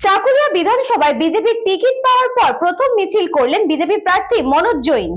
চাকুলিয়া বিধানসভায় বিজেপির টিকিট পাওয়ার পর প্রথম মিছিল করলেন বিজেপি প্রার্থী মনোজ জৈন।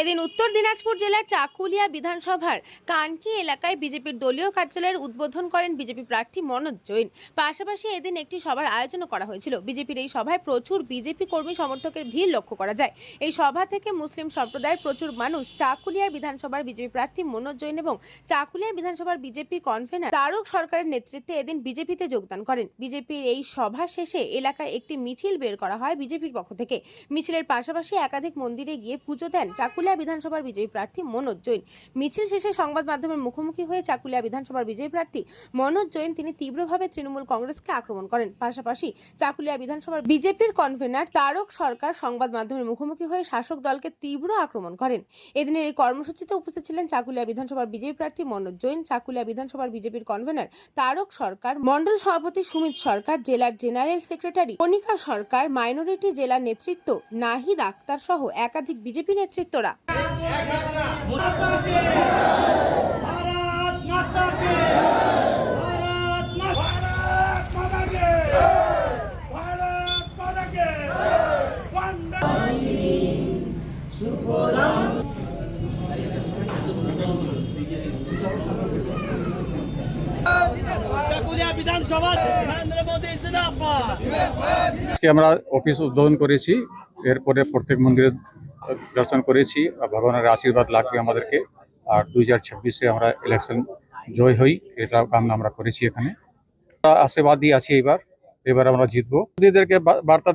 এদিন উত্তর দিনাজপুর জেলার চাকুলিয়া বিধানসভার কানকি এলাকায় বিজেপির দলীয় কার্যালয়ের উদ্বোধন করেন বিজেপি প্রার্থী মনোজ জৈন। পাশাপাশি এদিন একটি সভার আয়োজন করা হয়েছিল। বিজেপির এই সভায় প্রচুর বিজেপি কর্মী সমর্থকের ভিড় লক্ষ্য করা যায়। এই সভা থেকে মুসলিম সম্প্রদায়ের প্রচুর মানুষ চাকুলিয়া বিধানসভার বিজেপি প্রার্থী মনোজ জৈন এবং চাকুলিয়া বিধানসভার বিজেপি কনভেনার তারক সরকারের নেতৃত্বে এদিন বিজেপিতে যোগদান করেন। বিজেপির এই সভা শেষে এলাকায় একটি মিছিল বের করা হয় বিজেপির পক্ষ থেকে। মিছিলের পাশাপাশি একাধিক মন্দিরে গিয়ে পুজো দেন চাকুলিয়া বিধানসভার বিজেপি প্রার্থী মনোজ জৈন। মিছিল শেষে সংবাদ মাধ্যমের মুখোমুখি হয়ে চাকুলিয়া বিধানসভার বিজেপি প্রার্থী মনোজ জৈন তিনি তীব্রভাবে তৃণমূল কংগ্রেসকে আক্রমণ করেন। পাশাপাশি চাকুলিয়া বিধানসভার বিজেপির কনভেনার তারক সরকার সংবাদ মাধ্যমের মুখোমুখি হয়ে শাসক দলকে তীব্র আক্রমণ করেন। এদিনের এই কর্মসূচিতে উপস্থিত ছিলেন চাকুলিয়া বিধানসভার বিজেপি প্রার্থী মনোজ জৈন, চাকুলিয়া বিধানসভার বিজেপির কনভেনার তারক সরকার, মন্ডল সভাপতি সুমিত সরকার, জেলার জেনারেল সেক্রেটারি কণিকা সরকার, মাইনরিটি জেলার নেতৃত্ব নাহিদ আক্তার সহ একাধিক বিজেপি নেতৃত্বরা। আজকে আমরা অফিস উদ্বোধন করেছি, এরপরে প্রত্যেক মন্দিরে দর্শন করেছি। ভগবানের আশীর্বাদ লাগবে আমাদেরকে, আর 2026-এ আমরা ইলেকশন জয় হই, এটা কামনা আমরা করেছি। এখানে আশীর্বাদই আছি, এবার আমরা জিতবো। মোদীদেরকে বার্তা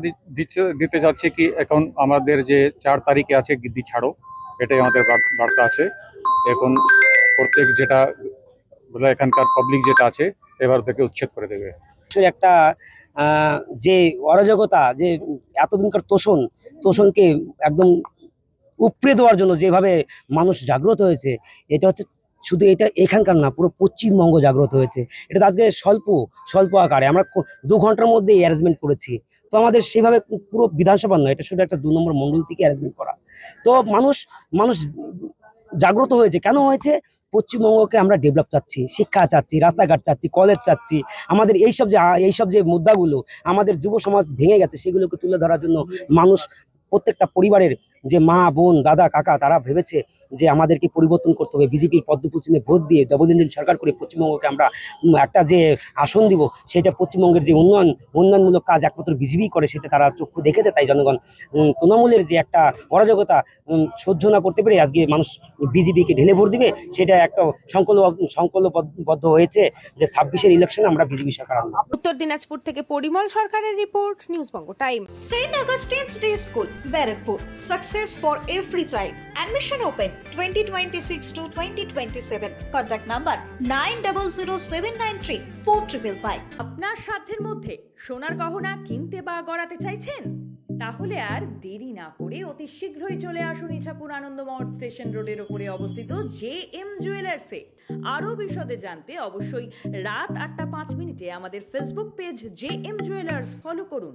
দিতে যাচ্ছি কি এখন আমাদের যে 4 তারিখে আছে গিদ্দি ছাড়ো, এটাই আমাদের বার্তা আছে। এখন প্রত্যেক যেটা এখানকার পাবলিক যেটা আছে এবার থেকে উচ্ছেদ করে দেবে। একটা যে অরাজকতা, যে এতদিনকার তোষণকে একদম উপড়ে দেওয়ার জন্য যেভাবে মানুষ জাগ্রত হয়েছে, এটা হচ্ছে শুধু এটা এখানকার না, পুরো পশ্চিমবঙ্গ জাগ্রত হয়েছে। এটা আজকে স্বল্প আকারে আমরা 2 ঘন্টার মধ্যে অ্যারেঞ্জমেন্ট করেছি। তো আমাদের সেভাবে পুরো বিধানসভা নয়, এটা শুধু একটা 2 নম্বর মন্ডল থেকে অ্যারেঞ্জমেন্ট করা। তো মানুষ জাগ্রত হয়েছে। কেন হয়েছে? পশ্চিমবঙ্গকে আমরা ডেভেলপ চাচ্ছি, শিক্ষা চাচ্ছি, রাস্তাঘাট চাচ্ছি, কলেজ চাচ্ছি। আমাদের এইসব যে মুদ্রাগুলো আমাদের যুব সমাজ ভেঙে গেছে, সেগুলোকে তুলে ধরার জন্য মানুষ, প্রত্যেকটা পরিবারের যে মা, বোন, দাদা, কাকা, তারা ভেবেছে যে আমাদেরকে পরিবর্তন করতে হবে। বিজেপির পদ্মপুচিনে ভোট দিয়ে ডবল ইঞ্জিন সরকার করে পশ্চিমবঙ্গকে আমরা একটা যে আসন দিব, সেটা পশ্চিমবঙ্গের যে উন্নয়নমূলক কাজ একমাত্র বিজেপি করে, সেটা তারা চক্ষু দেখেছে। তাই জনগণ তৃণমূলের যে একটা অরাজকতা সহ্য না করতে পেরে আজকে মানুষ বিজেপিকে ঢেলে ভোট দিবে। সেটা একটা সংকল্পবদ্ধ হয়েছে যে 26-এর ইলেকশনে আমরা বিজেপি সরকার আনবো। উত্তর দিনাজপুর থেকে পরিমল সরকারের রিপোর্ট, নিউজবঙ্গ time. St. Augustine's Day School, Barrackpur. Success for every child. Admission open 2026 to 2027. Contact number 9007934555. আপনার সাধ্যের মধ্যে সোনার গহনা কিনতে বা গড়াতে চাইছেন? তাহলে আর দেরি না করে অতি শীঘ্রই চলে আসুন ইছাপুর আনন্দমঠ স্টেশন রোডের উপরে অবস্থিত JM জুয়েলার্সে। আরও বিশদে জানতে অবশ্যই রাত 8টা 5 মিনিটে আমাদের Facebook page JM jewellers follow করুন।